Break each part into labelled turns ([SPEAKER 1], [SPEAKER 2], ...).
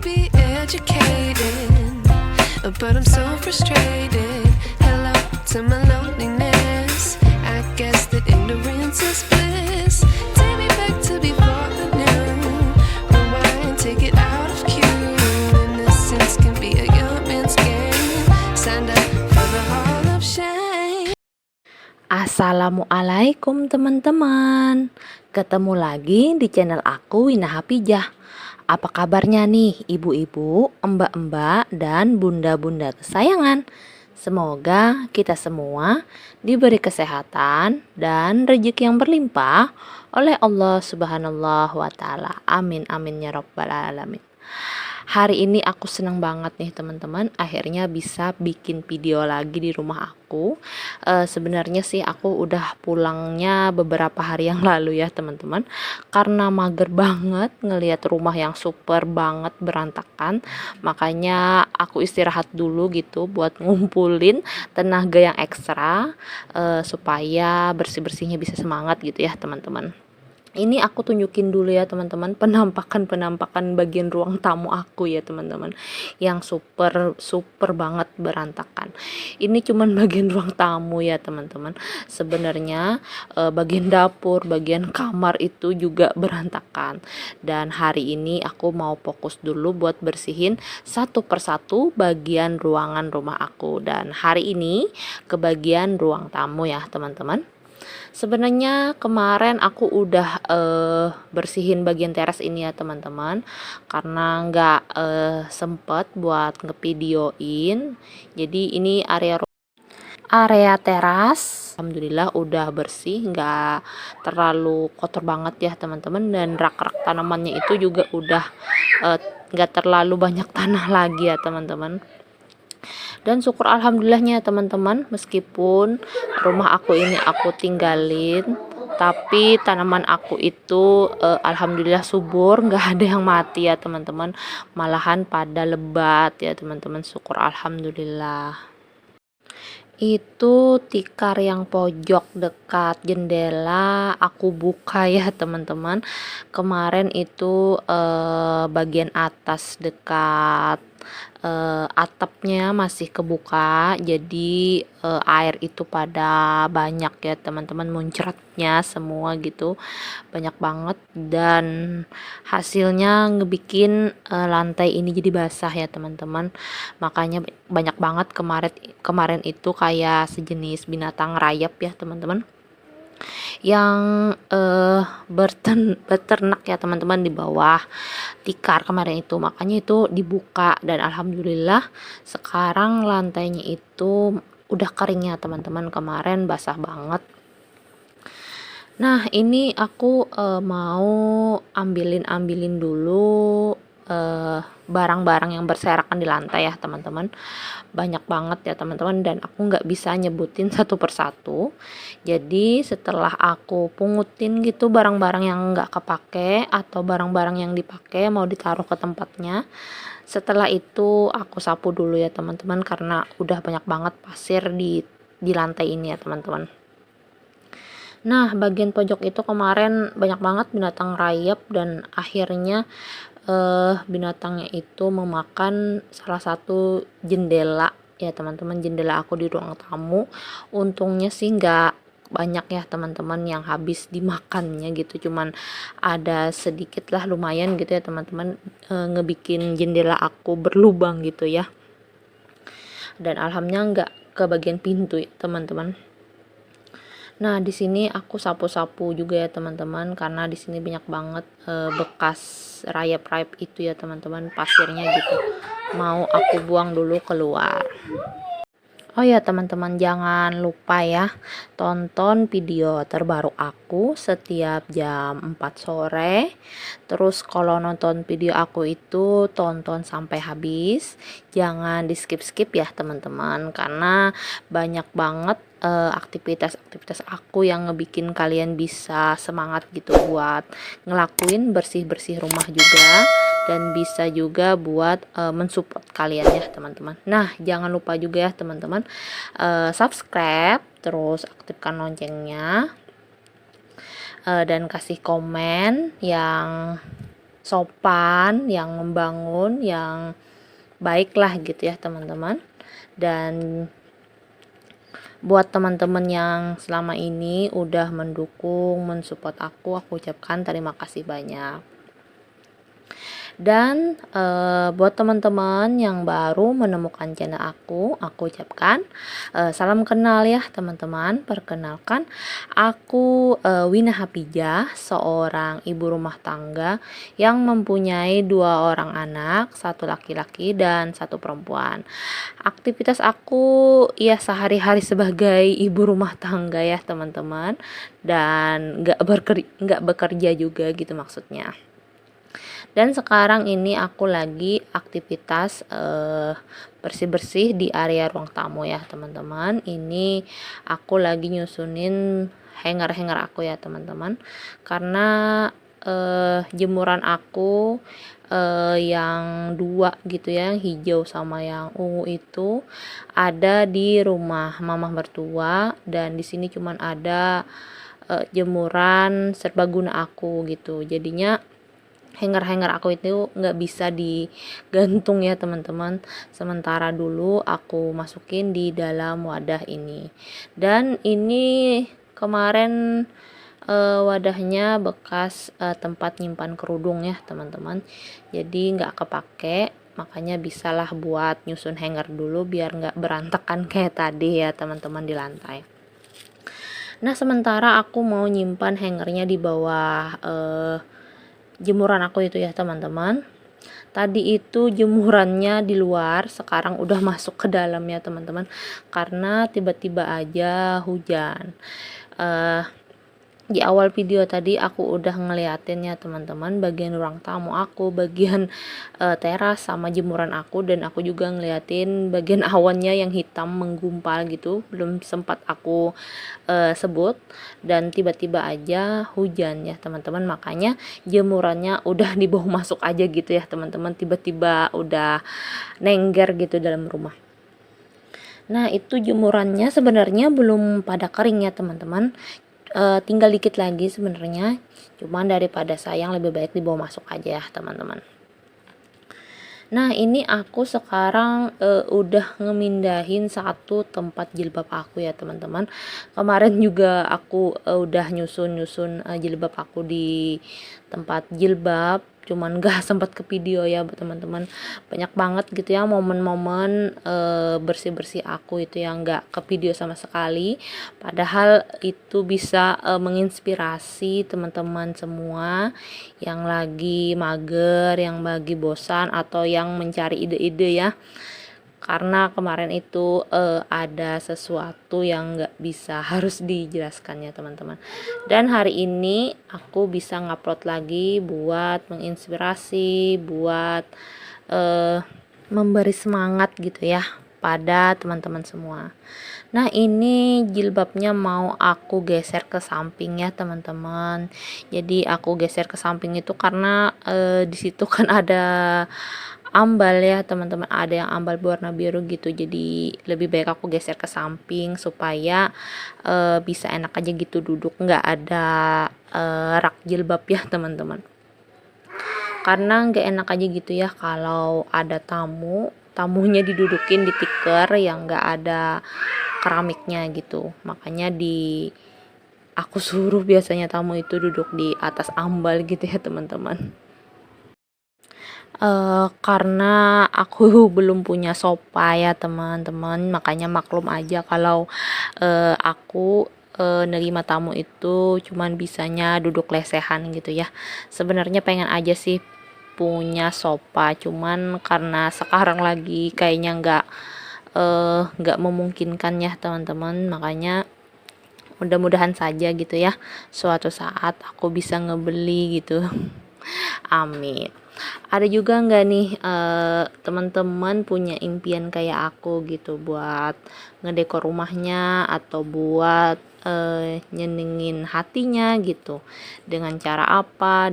[SPEAKER 1] be educated, but I'm so frustrated. Hello to my loneliness. I guess that ignorance is bliss. Take me back to before the new. Rewind, take it out of cue. Innocence can be a young man's game. Signed up for the hall of shame.
[SPEAKER 2] Assalamualaikum teman-teman. Ketemu lagi di channel aku, Wina Hapijah. Apa kabarnya nih ibu-ibu, mbak-mbak, dan bunda-bunda kesayangan? Semoga kita semua diberi kesehatan dan rezeki yang berlimpah oleh Allah Subhanahu wa Ta'ala. Amin amin ya rabbal alamin. Hari ini aku senang banget nih teman-teman, akhirnya bisa bikin video lagi di rumah aku. Sebenarnya sih aku udah pulangnya beberapa hari yang lalu ya teman-teman, karena mager banget ngelihat rumah yang super banget berantakan. Makanya aku istirahat dulu gitu buat ngumpulin tenaga yang ekstra, supaya bersih-bersihnya bisa semangat gitu ya teman-teman. Ini aku tunjukin dulu ya teman-teman, penampakan bagian ruang tamu aku ya teman-teman, yang super banget berantakan. Ini cuman bagian ruang tamu ya teman-teman. Sebenarnya bagian dapur, bagian kamar itu juga berantakan. Dan hari ini aku mau fokus dulu buat bersihin satu persatu bagian ruangan rumah aku. Dan hari ini ke bagian ruang tamu ya teman-teman. Sebenarnya kemarin aku udah bersihin bagian teras ini ya teman-teman, karena nggak sempet buat ngevideoin. Jadi ini area teras, alhamdulillah udah bersih, nggak terlalu kotor banget ya teman-teman. Dan rak-rak tanamannya itu juga udah nggak terlalu banyak tanah lagi ya teman-teman. Dan syukur alhamdulillahnya teman-teman, meskipun rumah aku ini aku tinggalin, tapi tanaman aku itu alhamdulillah subur, nggak ada yang mati ya teman-teman, malahan pada lebat ya teman-teman. Syukur alhamdulillah. Itu tikar yang pojok dekat jendela aku buka ya teman-teman. Kemarin itu bagian atas dekat atapnya masih kebuka, jadi air itu pada banyak ya teman-teman, muncratnya semua gitu, banyak banget. Dan hasilnya ngebikin lantai ini jadi basah ya teman-teman. Makanya banyak banget kemarin itu kayak sejenis binatang rayap ya teman-teman, yang beternak ya teman-teman di bawah tikar kemarin itu. Makanya itu dibuka, dan alhamdulillah sekarang lantainya itu udah kering ya teman-teman, kemarin basah banget. Nah ini aku mau ambilin dulu barang-barang yang berserakan di lantai ya teman-teman. Banyak banget ya teman-teman, dan aku nggak bisa nyebutin satu persatu. Jadi setelah aku pungutin gitu barang-barang yang nggak kepake atau barang-barang yang dipakai mau ditaruh ke tempatnya, setelah itu aku sapu dulu ya teman-teman, karena udah banyak banget pasir di lantai ini ya teman-teman. Nah bagian pojok itu kemarin banyak banget binatang rayap, dan akhirnya binatangnya itu memakan salah satu jendela ya teman-teman, jendela aku di ruang tamu. Untungnya sih nggak banyak ya teman-teman yang habis dimakannya gitu, cuman ada sedikit lah, lumayan gitu ya teman-teman, ngebikin jendela aku berlubang gitu ya. Dan alhamdulillah nggak ke bagian pintu ya teman-teman. Nah, di sini aku sapu-sapu juga ya teman-teman, karena di sini banyak banget bekas rayap-rayap itu ya teman-teman, pasirnya gitu. Mau aku buang dulu keluar. Oh ya teman-teman, jangan lupa ya tonton video terbaru aku setiap jam 4 sore. Terus kalau nonton video aku itu tonton sampai habis. Jangan di skip-skip ya teman-teman, karena banyak banget aktivitas-aktivitas aku yang ngebikin kalian bisa semangat gitu buat ngelakuin bersih-bersih rumah juga, dan bisa juga buat mensupport kalian ya teman-teman. Nah jangan lupa juga ya teman-teman, subscribe, terus aktifkan loncengnya, dan kasih komen yang sopan, yang membangun, yang baiklah gitu ya teman-teman. Dan buat teman-teman yang selama ini udah mendukung, mensupport aku ucapkan terima kasih banyak. Dan buat teman-teman yang baru menemukan channel aku ucapkan salam kenal ya teman-teman. Perkenalkan, aku Wina Hapijah, seorang ibu rumah tangga yang mempunyai 2 orang anak, 1 laki-laki dan 1 perempuan. Aktivitas aku ya sehari-hari sebagai ibu rumah tangga ya teman-teman, dan nggak bekerja juga gitu maksudnya. Dan sekarang ini aku lagi aktivitas bersih-bersih di area ruang tamu ya teman-teman. Ini aku lagi nyusunin hanger-hanger aku ya teman-teman, karena jemuran aku yang 2 gitu ya, yang hijau sama yang ungu itu ada di rumah mama mertua, dan di sini cuman ada jemuran serbaguna aku gitu. Jadinya hanger-hanger aku itu nggak bisa digantung ya teman-teman. Sementara dulu aku masukin di dalam wadah ini. Dan ini kemarin wadahnya bekas tempat nyimpan kerudung ya teman-teman. Jadi nggak kepake, makanya bisalah buat nyusun hanger dulu biar nggak berantakan kayak tadi ya teman-teman di lantai. Nah, sementara aku mau nyimpan hangernya di bawah jemuran aku itu ya teman-teman. Tadi itu jemurannya di luar, sekarang udah masuk ke dalam ya teman-teman, karena tiba-tiba aja hujan. Di awal video tadi aku udah ngeliatin ya teman-teman bagian ruang tamu aku, bagian teras sama jemuran aku, dan aku juga ngeliatin bagian awannya yang hitam menggumpal gitu, belum sempat aku sebut, dan tiba-tiba aja hujan ya teman-teman, makanya jemurannya udah dibawa masuk aja gitu ya teman-teman, tiba-tiba udah nengger gitu dalam rumah. Nah, itu jemurannya sebenarnya belum pada kering ya teman-teman, tinggal dikit lagi sebenarnya, cuman daripada sayang lebih baik dibawa masuk aja ya teman-teman. Nah, ini aku sekarang udah ngemindahin 1 tempat jilbab aku ya teman-teman. Kemarin juga aku udah nyusun jilbab aku di tempat jilbab, cuman gak sempat ke video ya teman-teman. Banyak banget gitu ya momen-momen bersih-bersih aku itu yang gak ke video sama sekali, padahal itu bisa menginspirasi teman-teman semua yang lagi mager, yang lagi bosan, atau yang mencari ide-ide ya. Karena kemarin itu ada sesuatu yang nggak bisa harus dijelaskan ya teman-teman. Dan hari ini aku bisa ngupload lagi buat menginspirasi, buat memberi semangat gitu ya pada teman-teman semua. Nah, ini jilbabnya mau aku geser ke samping ya teman-teman. Jadi aku geser ke samping itu karena di situ kan ada ambal ya teman-teman, ada yang ambal berwarna biru gitu, jadi lebih baik aku geser ke samping supaya bisa enak aja gitu duduk, nggak ada rak jilbab ya teman-teman, karena nggak enak aja gitu ya kalau ada tamunya didudukin di tikar yang nggak ada keramiknya gitu. Makanya aku suruh biasanya tamu itu duduk di atas ambal gitu ya teman-teman. Karena aku belum punya sofa ya teman-teman, makanya maklum aja kalau aku nerima tamu itu cuman bisanya duduk lesehan gitu ya. Sebenarnya pengen aja sih punya sofa, cuman karena sekarang lagi kayaknya nggak memungkinkan ya teman-teman, makanya mudah-mudahan saja gitu ya suatu saat aku bisa ngebeli gitu. Amin. Ada juga nggak nih teman-teman punya impian kayak aku gitu buat ngedekor rumahnya atau buat nyenengin hatinya gitu, dengan cara apa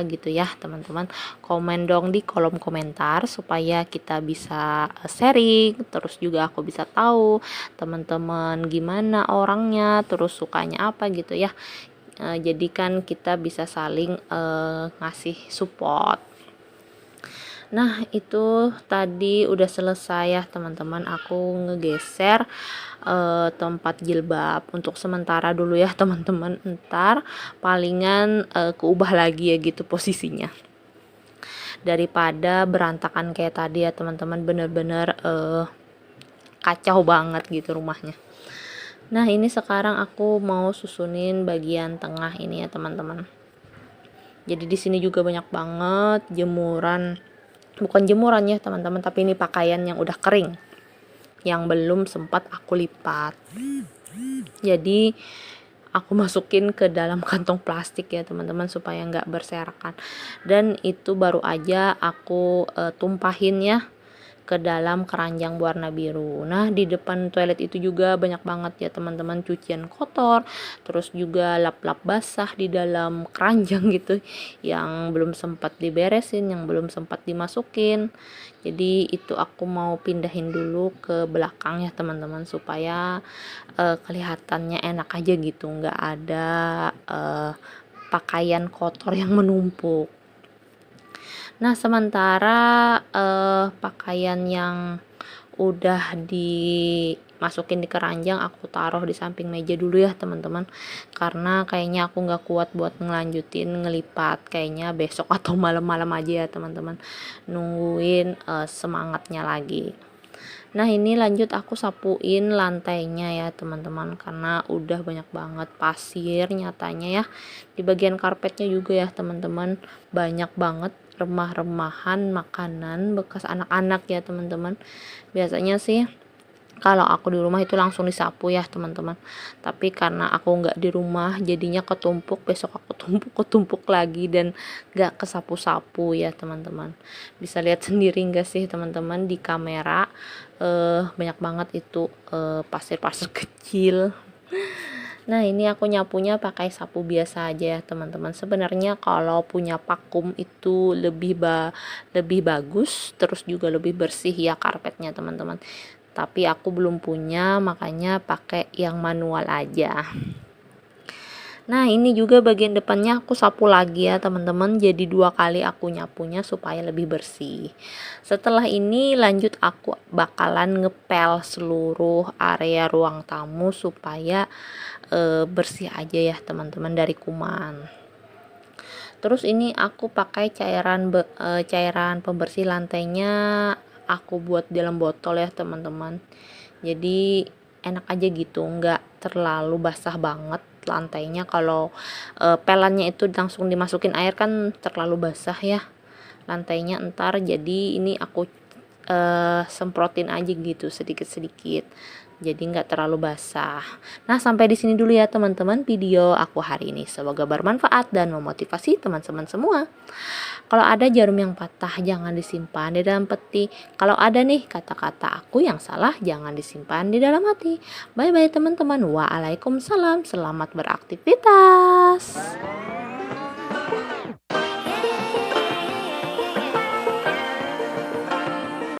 [SPEAKER 2] gitu ya teman-teman. Komen dong di kolom komentar supaya kita bisa sharing, terus juga aku bisa tahu teman-teman gimana orangnya, terus sukanya apa gitu ya. jadi kan kita bisa saling ngasih support. Nah, itu tadi udah selesai ya teman-teman, aku ngegeser tempat jilbab untuk sementara dulu ya teman-teman, ntar palingan keubah lagi ya gitu posisinya, daripada berantakan kayak tadi ya teman-teman, bener-bener kacau banget gitu rumahnya. Nah, ini sekarang aku mau susunin bagian tengah ini ya teman-teman. Jadi di sini juga banyak banget jemuran, bukan jemuran ya teman-teman, tapi ini pakaian yang udah kering yang belum sempat aku lipat. Jadi aku masukin ke dalam kantong plastik ya teman-teman supaya nggak berserakan, dan itu baru aja aku tumpahin ya ke dalam keranjang warna biru. Nah, di depan toilet itu juga banyak banget ya teman-teman cucian kotor, terus juga lap-lap basah di dalam keranjang gitu yang belum sempat diberesin, yang belum sempat dimasukin. Jadi itu aku mau pindahin dulu ke belakang ya teman-teman, supaya kelihatannya enak aja gitu, nggak ada pakaian kotor yang menumpuk. Nah, sementara pakaian yang udah dimasukin di keranjang aku taruh di samping meja dulu ya teman-teman, karena kayaknya aku nggak kuat buat ngelanjutin ngelipat, kayaknya besok atau malam-malam aja ya teman-teman, nungguin semangatnya lagi. Nah, ini lanjut aku sapuin lantainya ya teman-teman, karena udah banyak banget pasir nyatanya ya. Di bagian karpetnya juga ya teman-teman, banyak banget remah-remahan makanan bekas anak-anak ya teman-teman. Biasanya sih kalau aku di rumah itu langsung disapu ya teman-teman, tapi karena aku nggak di rumah jadinya ketumpuk, besok aku ketumpuk lagi dan nggak kesapu-sapu ya teman-teman. Bisa lihat sendiri nggak sih teman-teman di kamera, banyak banget itu pasir-pasir kecil. Nah, ini aku nyapunya pakai sapu biasa aja ya teman-teman. Sebenarnya kalau punya vakum itu lebih bagus, terus juga lebih bersih ya karpetnya teman-teman. Tapi aku belum punya, makanya pakai yang manual aja. Nah, ini juga bagian depannya aku sapu lagi ya teman-teman, jadi 2 kali aku nyapunya supaya lebih bersih. Setelah ini lanjut aku bakalan ngepel seluruh area ruang tamu supaya bersih aja ya teman-teman dari kuman. Terus ini aku pakai cairan pembersih lantainya, aku buat dalam botol ya teman-teman, jadi enak aja gitu, nggak terlalu basah banget lantainya. Kalau pelannya itu langsung dimasukin air kan terlalu basah ya lantainya ntar, jadi ini aku semprotin aja gitu sedikit-sedikit, jadi nggak terlalu basah. Nah, sampai di sini dulu ya teman-teman video aku hari ini, semoga bermanfaat dan memotivasi teman-teman semua. Kalau ada jarum yang patah jangan disimpan di dalam peti, kalau ada nih kata-kata aku yang salah jangan disimpan di dalam hati. Bye bye teman-teman, waalaikumsalam, selamat beraktivitas.